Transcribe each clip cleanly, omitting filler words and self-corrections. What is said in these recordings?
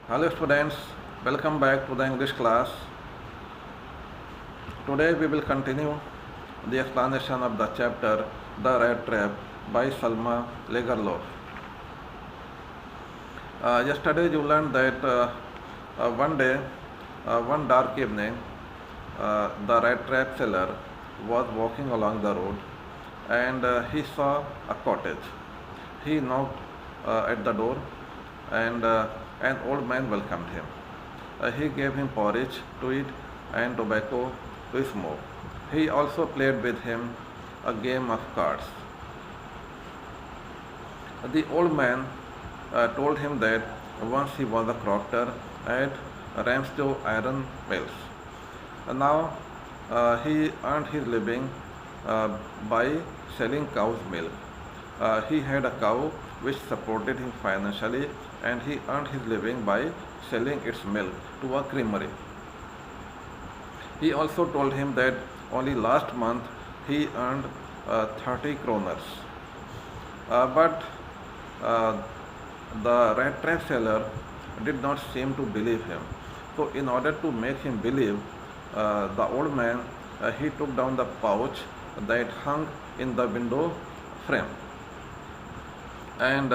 Hello students, welcome back to the English class. Today we will continue the explanation of the chapter The Rat Trap by Salma Lagerlof. Yesterday you learned that one day, one dark evening, the rat trap seller was walking along the road and he saw a cottage. He knocked at the door and an old man welcomed him. He gave him porridge to eat and tobacco to smoke. He also played with him a game of cards. The old man told him that once he was a crofter at Ramsdow Iron Mills. Now he earned his living by selling cow's milk. He had a cow which supported him financially and he earned his living by selling its milk to a creamery. He also told him that only last month he earned 30 kroners. But the rat trap seller did not seem to believe him. So in order to make him believe, the old man he took down the pouch that hung in the window frame and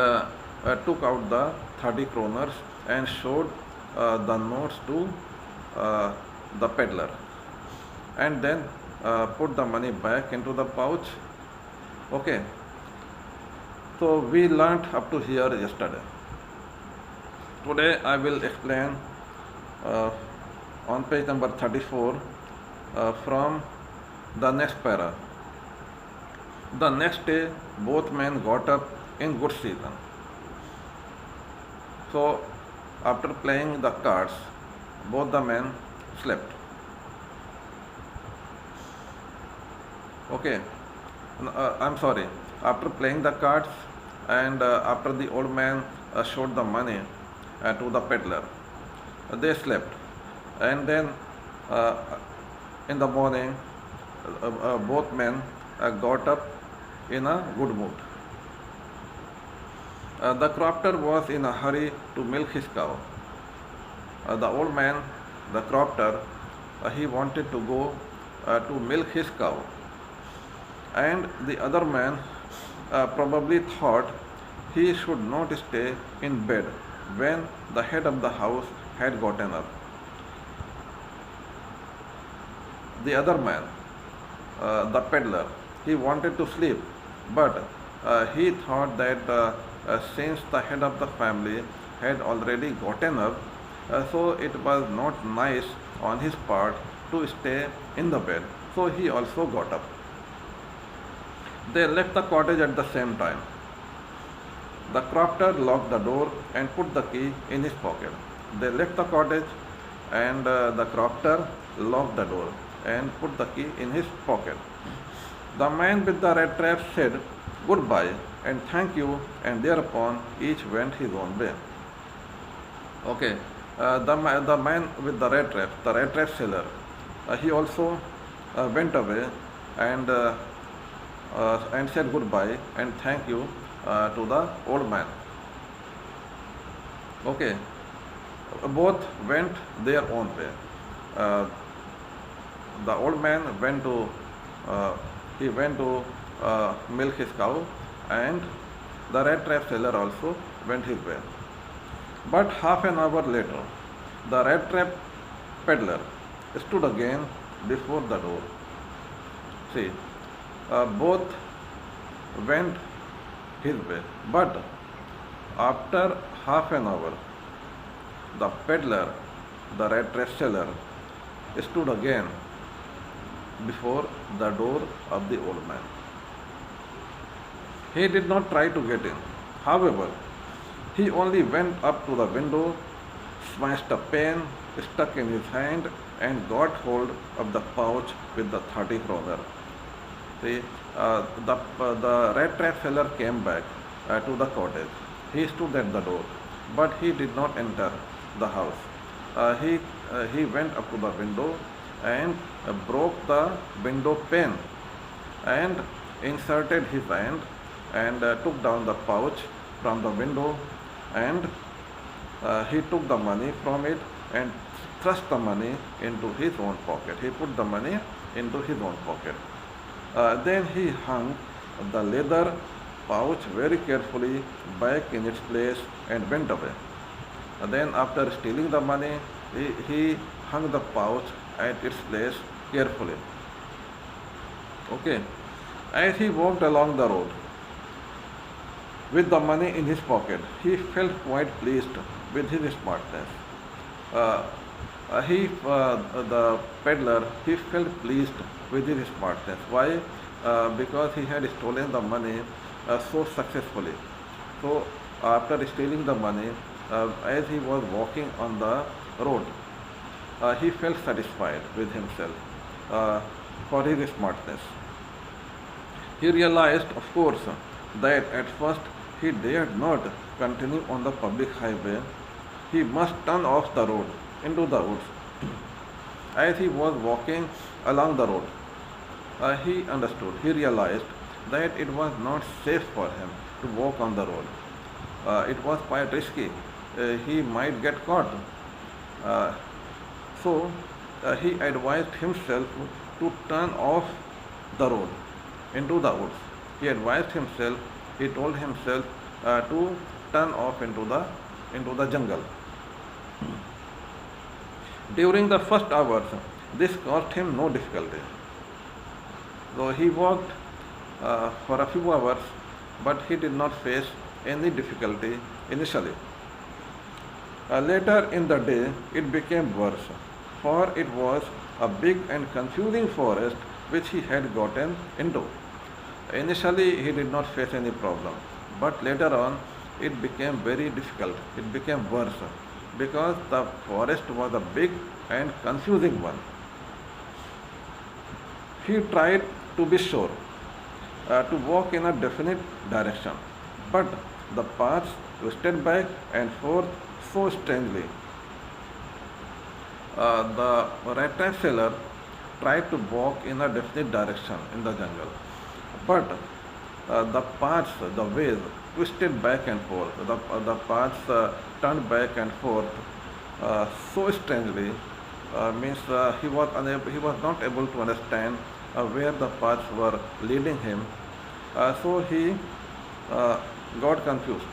took out the 30 kroners and showed the notes to the peddler and then put the money back into the pouch. Okay, so we learnt up to here yesterday. Today I will explain on page number 34 from the next para. The next day both men got up in good season. So after playing the cards, both the men slept. Okay, I'm sorry. After playing the cards and after the old man showed the money to the peddler, they slept. And then in the morning, both men got up in a good mood. The crofter was in a hurry to milk his cow. The old man, the crofter, he wanted to go to milk his cow. And the other man probably thought he should not stay in bed when the head of the house had gotten up. The other man, the peddler, he wanted to sleep, but he thought that since the head of the family had already gotten up, so it was not nice on his part to stay in the bed. So he also got up. They left the cottage at the same time. The crofter locked the door and put the key in his pocket. They left the cottage and the crofter locked the door and put the key in his pocket. The man with the rat trap said goodbye and thank you, and thereupon each went his own way. Okay, the man with the rat trap seller, he also went away and said goodbye and thank you to the old man. Okay, both went their own way. The old man went to milk his cow, and the rat trap seller also went his way. But half an hour later, the rat trap peddler stood again before the door. See, both went his way, but after half an hour, the peddler, the rat trap seller, stood again before the door of the old man. He did not try to get in. However, he only went up to the window, smashed a pane stuck in his hand, and got hold of the pouch with the 30 kroner. See, the rat trap seller came back to the cottage. He stood at the door, but he did not enter the house. He went up to the window and broke the window pane and inserted his hand and took down the pouch from the window and he took the money from it and thrust the money into his own pocket. He put the money into his own pocket. Then he hung the leather pouch very carefully back in its place and went away. Then after stealing the money, he hung the pouch at its place carefully. Okay. As he walked along the road with the money in his pocket, he felt quite pleased with his smartness. Uh, the peddler, he felt pleased with his smartness. Why? Because he had stolen the money so successfully. So after stealing the money, as he was walking on the road, he felt satisfied with himself for his smartness. He realized, of course, that at first he dared not continue on the public highway. He must turn off the road into the woods. As he was walking along the road, he realized that it was not safe for him to walk on the road. It was quite risky. He might get caught. Uh, so he advised himself to turn off the road into the woods. He advised himself, he told himself to turn off into the jungle. During the first hours, this caused him no difficulty. So he walked for a few hours, but he did not face any difficulty initially. Later in the day, it became worse, for it was a big and confusing forest which he had gotten into. Initially, he did not face any problem, but later on, it became very difficult. It became worse because the forest was a big and confusing one. He tried to be sure to walk in a definite direction, but the paths twisted back and forth so strangely. The rat trap seller tried to walk in a definite direction in the jungle, but the paths, the ways twisted back and forth. The paths turned back and forth so strangely. Means he was not able to understand where the paths were leading him. So he got confused.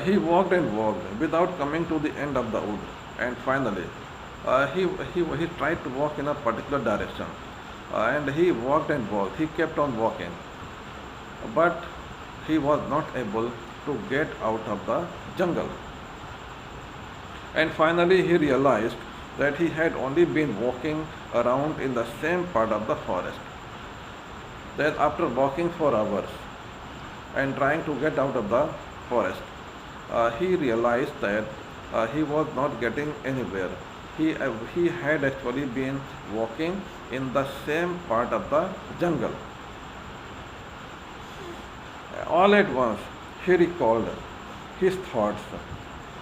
He walked and walked without coming to the end of the wood, and finally he tried to walk in a particular direction, and he walked and walked. He kept on walking, but he was not able to get out of the jungle. And finally he realized that he had only been walking around in the same part of the forest. Then after walking for hours and trying to get out of the forest, he realized that he was not getting anywhere. He had actually been walking in the same part of the jungle. All at once, he recalled his thoughts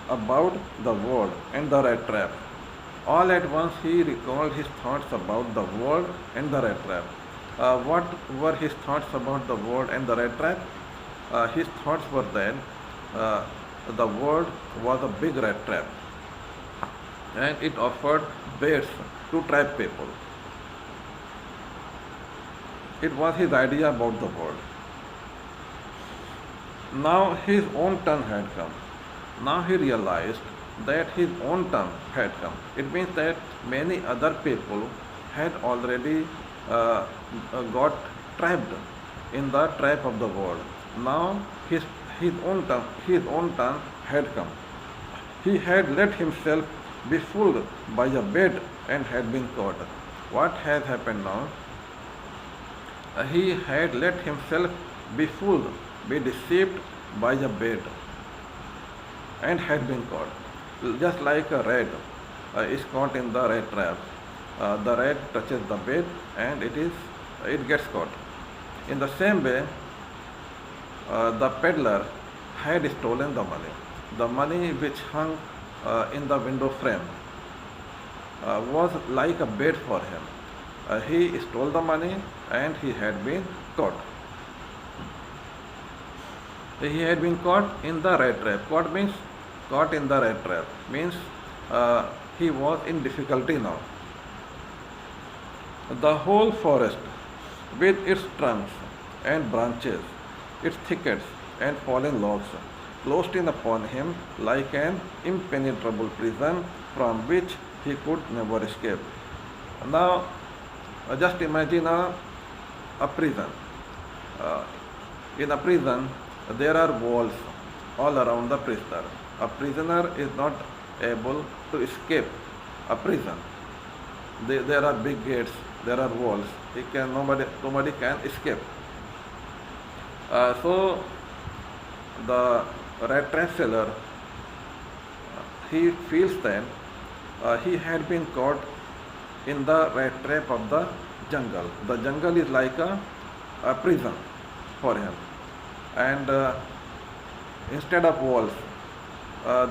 about the world and the rat trap. All at once, he recalled his thoughts about the world and the rat trap. What were his thoughts about the world and the rat trap? His thoughts were that the world was a big rat trap and it offered baits to trap people. It was his idea about the world. Now his own turn had come. Now he realized that his own turn had come. It means that many other people had already got trapped in the trap of the world. Now his own turn had come. He had let himself be fooled by a bait and had been caught. What has happened now? He had let himself be fooled, be deceived by a bait and had been caught. Just like a rat is caught in the rat trap. The rat touches the bait and it gets caught. In the same way, the peddler had stolen the money. The money which hung in the window frame was like a bait for him. He stole the money and he had been caught. He had been caught in the rat trap. Caught means caught in the rat trap means he was in difficulty now. The whole forest, with its trunks and branches, its thickets and fallen logs, closed in upon him like an impenetrable prison from which he could never escape. Now, just imagine a prison. Uh, in a prison, there are walls all around the prisoner. A prisoner is not able to escape a prison. There are big gates, there are walls. Nobody can escape. So the rat trap seller, he feels that he had been caught in the rat trap of the jungle. The jungle is like a prison for him, and instead of walls,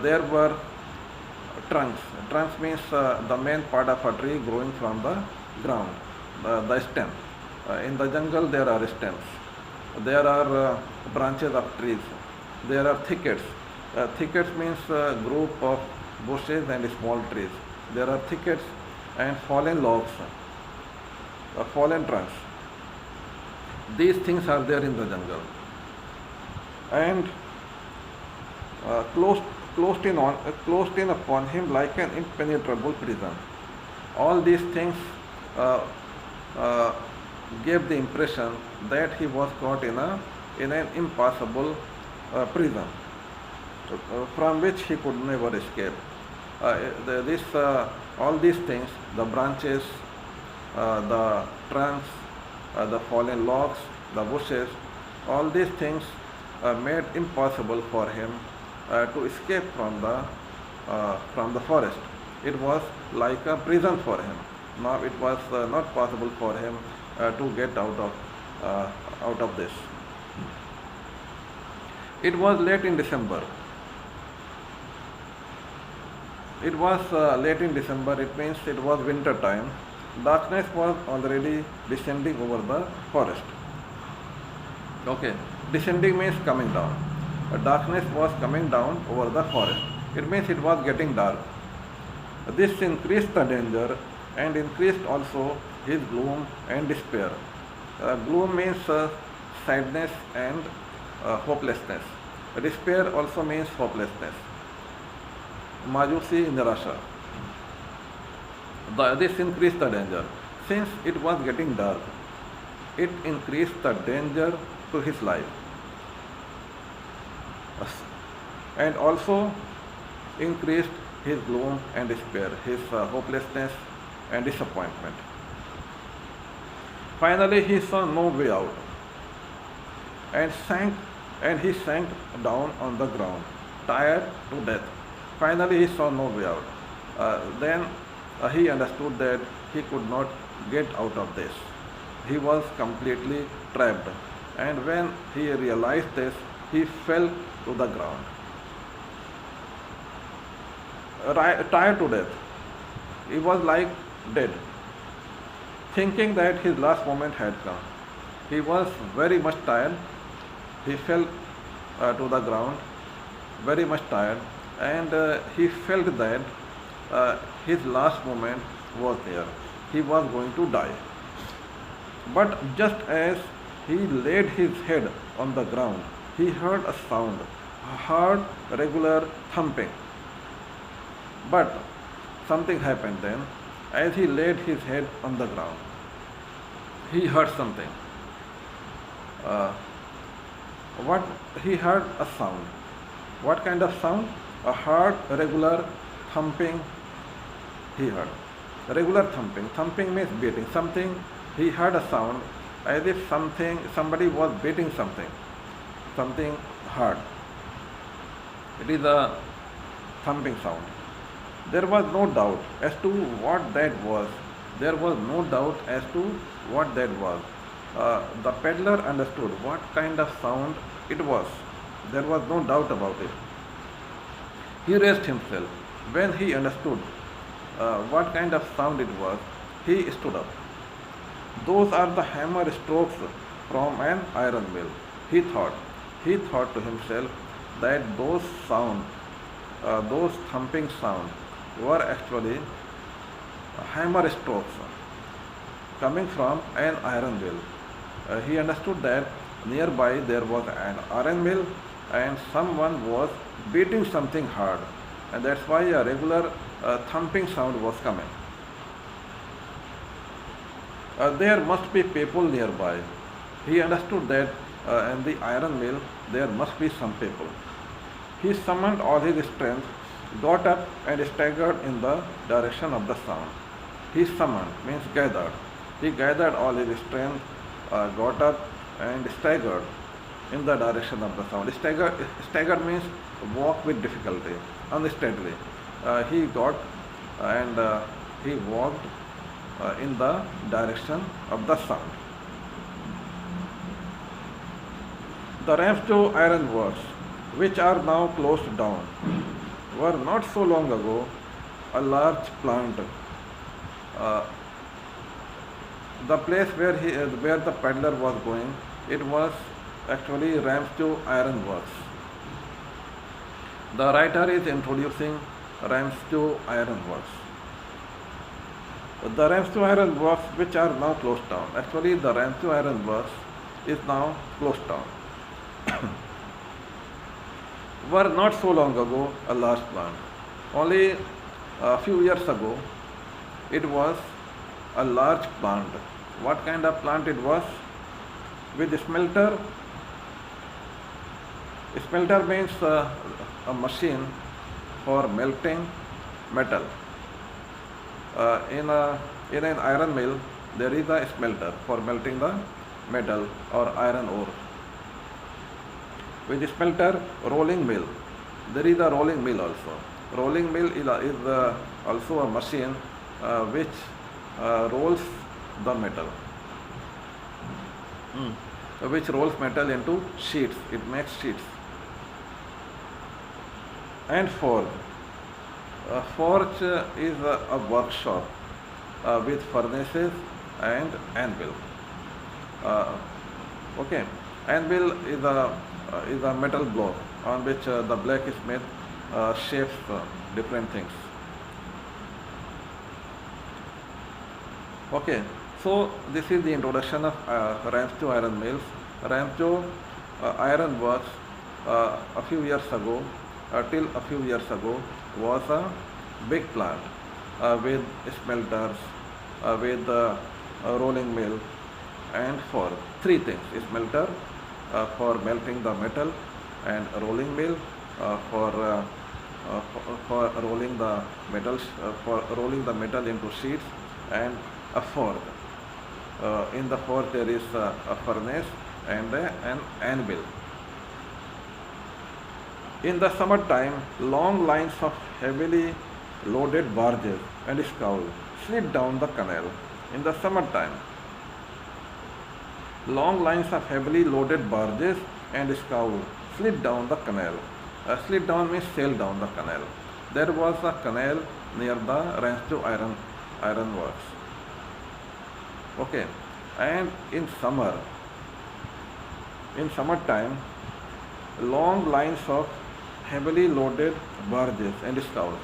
there were trunks. Trunks means the main part of a tree growing from the ground, the stem. In the jungle, there are stems. There are branches of trees. There are thickets. Thickets means a group of bushes and small trees. There are thickets and fallen logs, fallen trunks. These things are there in the jungle. And closed in upon him like an impenetrable prison. All these things uh, uh, gave the impression that he was caught in an impassable prison from which he could never escape. All these things, the branches, the trunks, the fallen logs, the bushes, all these things made impossible for him to escape from the forest. It was like a prison for him. Now it was not possible for him to get out of this. It was late in December. It was late in December. It means it was winter time. Darkness was already descending over the forest. Okay, descending means coming down. Darkness was coming down over the forest. It means it was getting dark. This increased the danger and increased also his gloom and despair. Gloom means sadness and hopelessness. Despair also means hopelessness. Majusi Nirasha. This increased the danger. Since it was getting dark, it increased the danger to his life. And also increased his gloom and despair, his hopelessness and disappointment. Finally, he saw no way out and he sank down on the ground, tired to death. Finally, he saw no way out. Then he understood that he could not get out of this. He was completely trapped. And when he realized this, he fell to the ground, tired to death. He was like dead, thinking that his last moment had come. He was very much tired. He fell to the ground, very much tired, and he felt that his last moment was there. He was going to die. But just as he laid his head on the ground, he heard a sound, a hard, regular thumping. But something happened then. As he laid his head on the ground, he heard something. Uh, what he heard a sound. What kind of sound? A hard, regular thumping he heard. Regular thumping. Thumping means beating. Something, he heard a sound as if somebody was beating something hard. It is a thumping sound. There was no doubt as to what that was. There was no doubt as to what that was. The peddler understood what kind of sound it was. There was no doubt about it. He raised himself. When he understood what kind of sound it was, he stood up. Those are the hammer strokes from an iron mill, he thought. he thought to himself that those thumping sounds were actually hammer strokes coming from an iron mill. He understood that nearby there was an iron mill and someone was beating something hard, and that's why a regular thumping sound was coming. There must be people nearby. He understood that in the iron mill there must be some people. He summoned all his strength, got up and staggered in the direction of the sound. He summoned means gathered. He gathered all his strength, got up and staggered in the direction of the sound. Staggered means walk with difficulty, unsteadily. He got and he walked in the direction of the sound. The Ramsjo Iron Works, which are now closed down, were not so long ago a large plant. Uh, the place where the peddler was going, it was actually Ramsjo Iron Works. The writer is introducing Ramsjo Iron Works. The Ramsjo Iron Works, which are now closed down. Actually, the Ramsjo Iron Works is now closed down. Were not so long ago a large plant. Only a few years ago, it was a large plant. What kind of plant it was? With smelter. Smelter means a machine for melting metal. In an iron mill, there is a smelter for melting the metal or iron ore. With smelter, rolling mill. There is a rolling mill also. Rolling mill is also a machine which rolls the metal. Which rolls metal into sheets. It makes sheets. And forge. Forge is a workshop with furnaces and anvil. Okay, anvil is a metal block on which the blacksmith shapes different things. Okay, so this is the introduction of Ramsjo Iron Mills. Ramsjo Iron Works a few years ago, till a few years ago, was a big plant with smelters, with rolling mill and for three things: smelter for melting the metal, and rolling mill for rolling the metals, for rolling the metal into sheets, and a forge. In the forge there is a furnace and an anvil. In the summertime, long lines of heavily loaded barges and scows slid down the canal. In the summertime, long lines of heavily loaded barges and scows slid down the canal. Slid down means sail down the canal. There was a canal near the Ramsjo Iron Works. Okay, and in summertime, long lines of heavily loaded barges and scows.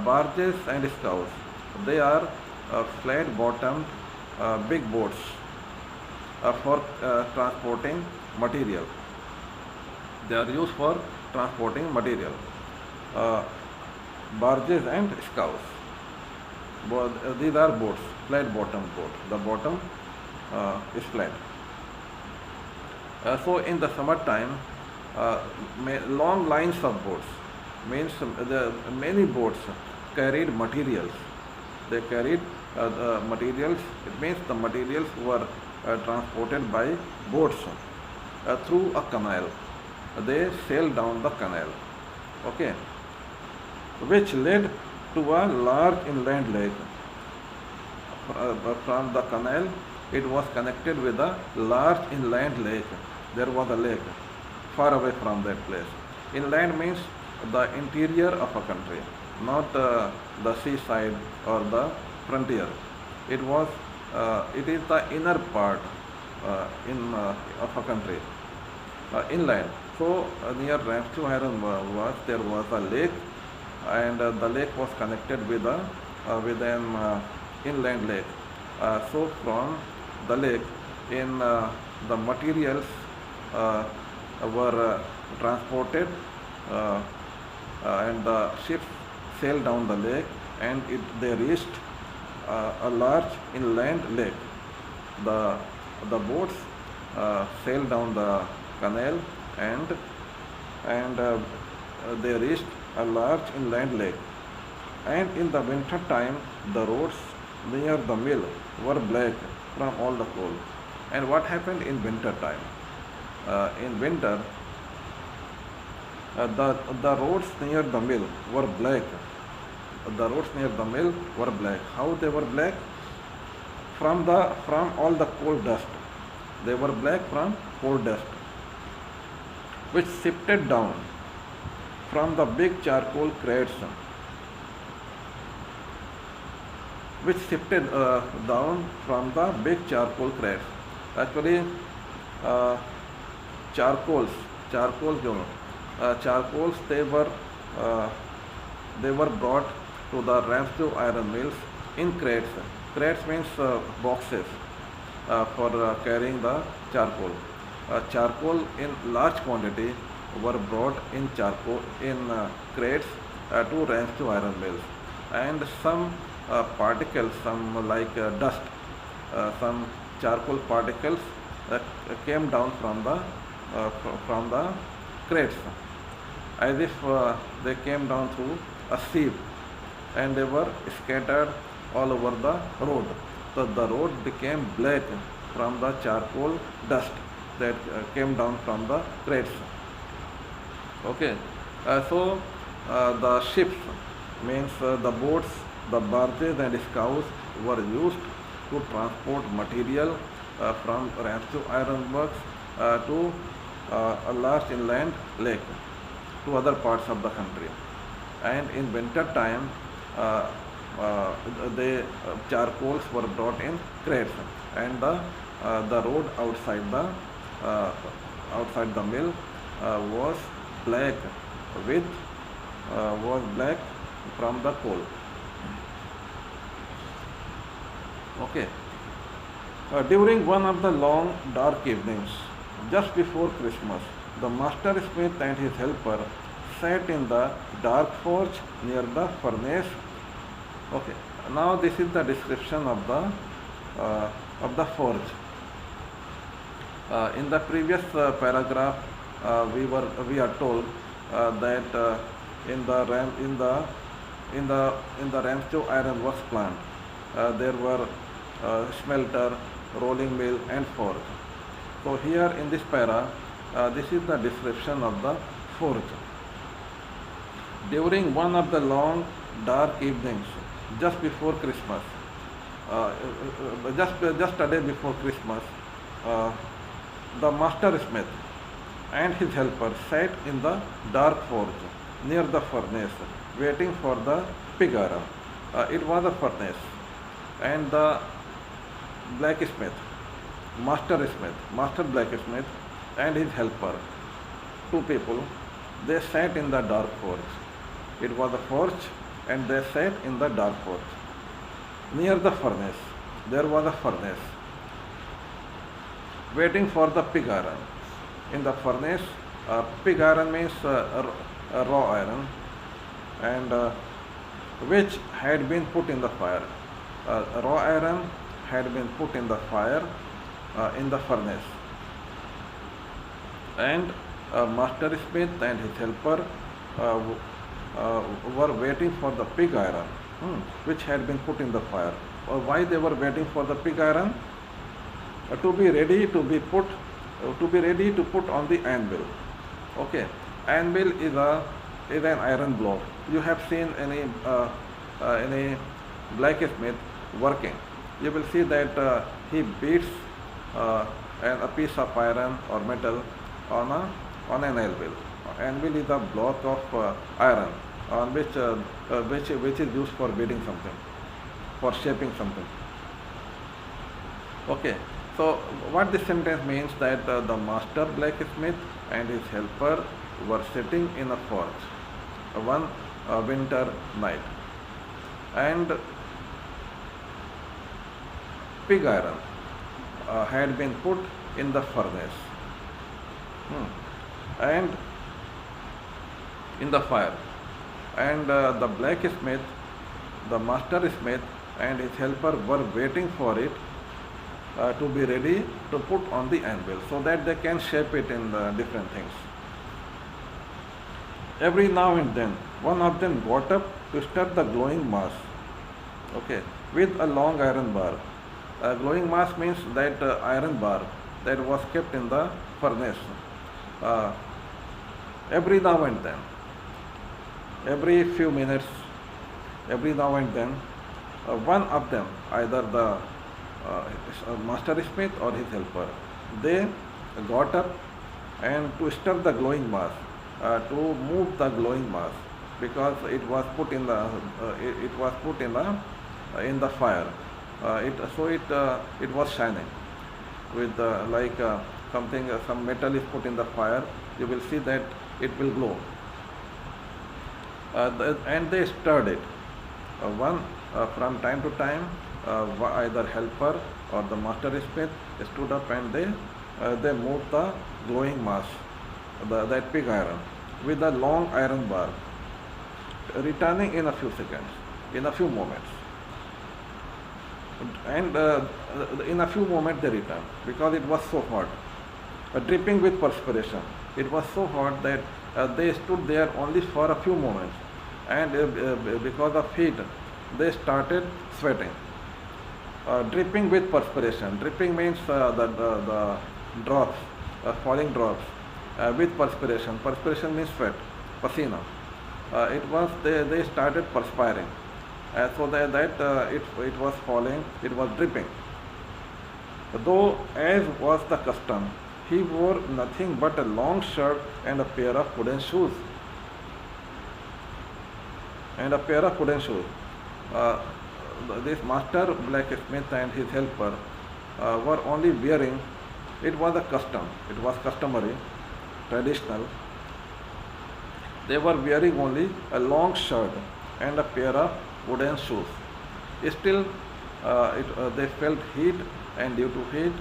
Barges and scows, they are flat-bottomed big boats for transporting material. They are used for transporting material. Barges and scows. These are boats, flat-bottomed boat. The bottom is flat. So in the summertime, long lines of boats means many boats carried materials. They carried materials. It means the materials were transported by boats through a canal. They sailed down the canal. Okay, which led to a large inland lake. From the canal, it was connected with a large inland lake. There was a lake far away from that place. Inland means the interior of a country, not the seaside or the frontier. It is the inner part of a country. inland. So near Ramsey Iron was there was a lake, and the lake was connected with an inland lake. So from the lake, in the materials uh, were transported, uh, and the ships sailed down the lake, and they reached a large inland lake. The the boats sailed down the canal, and they reached a large inland lake. And in the winter time, the roads near the mill were black from all the coal. And what happened in winter time? In winter, the roads near the mill were black. The roads near the mill were black. How they were black? From all the coal dust. They were black from coal dust, which sifted down from the big charcoal crates, which sifted down from the big charcoal crates. Actually, uh, charcoals, charcoals, charcoals, uh, they were brought to the Ramsdew iron mills in crates. Crates means boxes for carrying the charcoal. Charcoal in large quantity were brought in charcoal in crates to Ramsdew iron mills, and some particles, some like dust, some charcoal particles came down from the crates, as if they came down through a sieve, and they were scattered all over the road. So the road became black from the charcoal dust that came down from the crates. Okay, the ships, means the boats, the barges and scows were used to transport material from Ramsdew Iron Works to a large inland lake, to other parts of the country. And in winter time, uh, uh, the charcoals were brought in crates, and the road uh, outside the mill was black with was black from the coal. Okay. During one of the long dark evenings, just before Christmas, the master smith and his helper sat in the dark forge near the furnace. Okay. Now this is the description of the forge. In the previous paragraph, we are told that in the Ramsdew Iron Works plant there were smelter, rolling mill, and forge. So here in this para, this is the description of the forge. During one of the long dark evenings, just before Christmas, just a day before Christmas, uh, the master smith and his helper sat in the dark forge near the furnace, waiting for the pig iron. It was a furnace, and the blacksmith, master blacksmith, and his helper, two people, they sat in the dark forge. It was a forge, and they sat in the dark forge. Near the furnace, there was a furnace, waiting for the pig iron. In the furnace, pig iron means raw iron, and which had been put in the fire. Raw iron had been put in the fire in the furnace, and master smith and his helper uh, were waiting for the pig iron, which had been put in the fire. Why they were waiting for the pig iron? To be ready to put on the anvil. Okay, anvil is an iron block. You have seen any blacksmith working. You will see that he beats a piece of iron or metal on an anvil. Anvil is a block of iron on which is used for beating something, for shaping something. Okay, So what this sentence means that the master blacksmith and his helper were sitting in a forge one winter night, and pig iron had been put in the furnace, and in the fire, and the blacksmith, the master smith and his helper were waiting for it to be ready to put on the anvil so that they can shape it in the different things. Every now and then, one of them got up to stir the glowing mass, okay, with a long iron bar. Glowing mass means that iron bar that was kept in the furnace. Uh, every now and then, every few minutes, every now and then, one of them, either the master smith or his helper, they got up and to stir the glowing mass, to move the glowing mass, because it was put in the in the fire. It was shining with like something, some metal is put in the fire. You will see that it will glow. And they stirred it. One from time to time, either helper or the master smith stood up and they moved the glowing mass, that pig iron, with a long iron bar, returning in a few seconds, in a few moments. And in a few moments they returned because it was so hot, dripping with perspiration. It was so hot that they stood there only for a few moments, and because of heat they started sweating, dripping with perspiration. Dripping means the drops, falling drops, with perspiration. Perspiration means sweat, pasina. They started perspiring, so that it was falling, it was dripping. Though, as was the custom, he wore nothing but a long shirt and a pair of wooden shoes. This master blacksmith and his helper were only wearing, it was a custom, it was customary, traditional. They were wearing only a long shirt and a pair of wooden shoes. Still, they felt heat, and due to heat,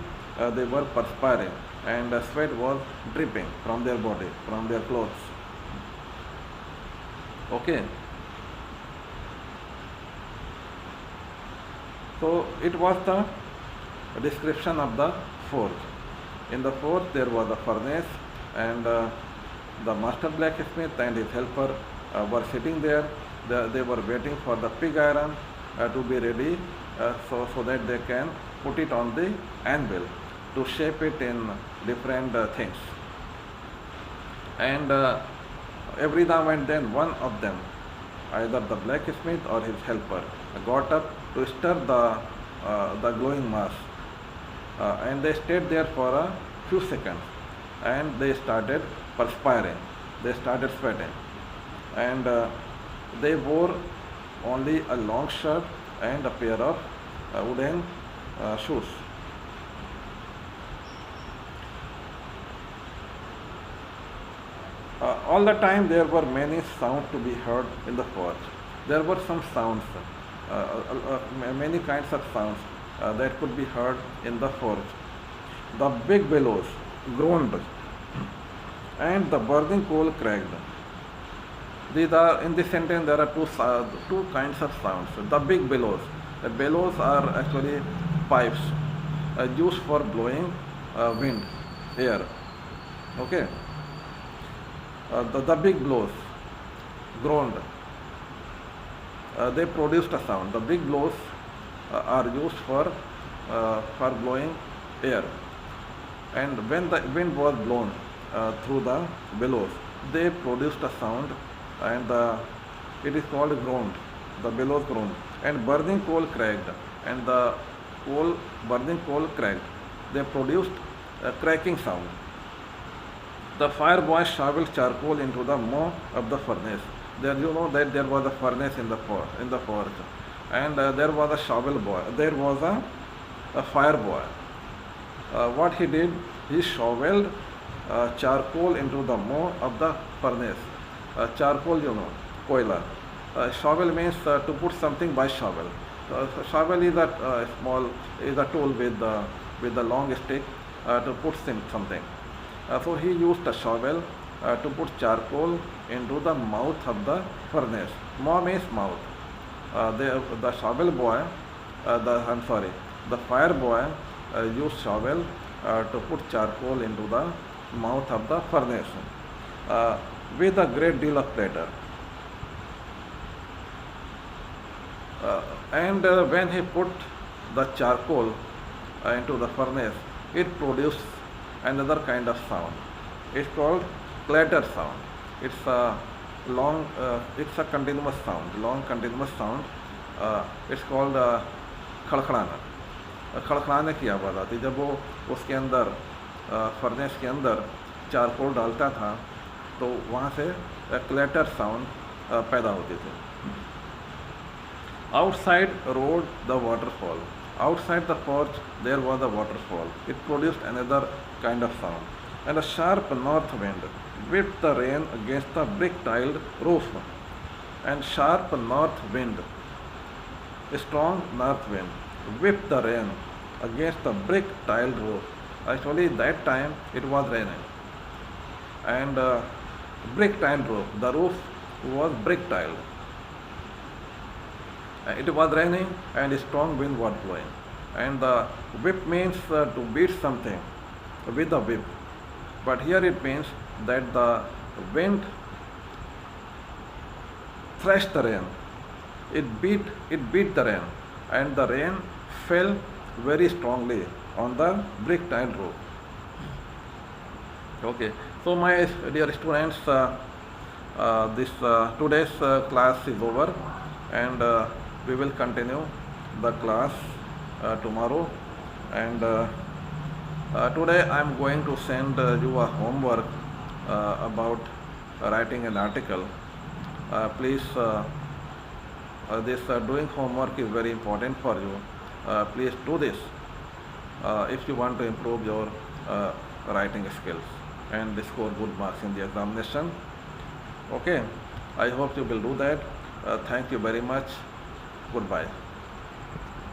they were perspiring, and sweat was dripping from their body, from their clothes. Okay. So it was the description of the forge. In the forge there was a furnace, and the master blacksmith and his helper were sitting there. They were waiting for the pig iron to be ready, so that they can put it on the anvil to shape it in different things. And every now and then one of them, either the blacksmith or his helper, got up to stir the glowing mass, and they stayed there for a few seconds, and they started perspiring, they started sweating, and they wore only a long shirt and a pair of wooden shoes. All the time there were many sounds to be heard in the forge. There were some sounds, many kinds of sounds that could be heard in the forge. The big bellows groaned, and the burning coal cracked. In this sentence there are two kinds of sounds. The big bellows. The bellows are actually pipes used for blowing wind, air. Okay. The big blows groaned. They produced a sound. The big blows are used for blowing air. And when the wind was blown through the bellows, they produced a sound, and it is called groaned. The bellows groaned. And burning coal cracked, and the burning coal cracked. They produced a cracking sound. The fire boy shoveled charcoal into the maw of the furnace. There, you know that there was a furnace in the forge, and there was a shovel boy. There was a fire boy What he did, he shoveled charcoal into the mouth of the furnace. Charcoal, koila. Shovel means to put something by shovel. Shovel is a small is a tool with the long stick to put something. So he used a shovel to put charcoal into the mouth of the furnace. Maw means mouth. The shovel boy, the fire boy used shovel to put charcoal into the mouth of the furnace with a great deal of pleasure. And when he put the charcoal into the furnace, it produced another kind of sound. It's called clatter sound. It's a it's a continuous sound, long continuous sound. It's called खड़खड़ाना. खड़खड़ाने की आवाज़ आती जब वो उसके अंदर furnace के अंदर charcoal डालता था तो वहाँ से क्लैटर साउंड पैदा होती थी. Outside roared the waterfall. Outside the porch there was a waterfall. It produced another kind of sound. And a sharp north wind whipped the rain against the brick-tiled roof. And sharp north wind, a strong north wind, whipped the rain against the brick-tiled roof. Actually, that time it was raining. And brick-tiled roof, the roof was brick-tiled. It was raining and a strong wind was blowing. And the whip means to beat something with a whip. But here it means that the wind thrashed the rain. It beat the rain, and the rain fell very strongly on the brick-tiled roof. Okay, so my dear students, this today's class is over, and we will continue the class tomorrow. And today I am going to send you a homework about writing an article. Please, this doing homework is very important for you. Please do this if you want to improve your writing skills and score good marks in the examination. Okay, I hope you will do that. Thank you very much. Goodbye.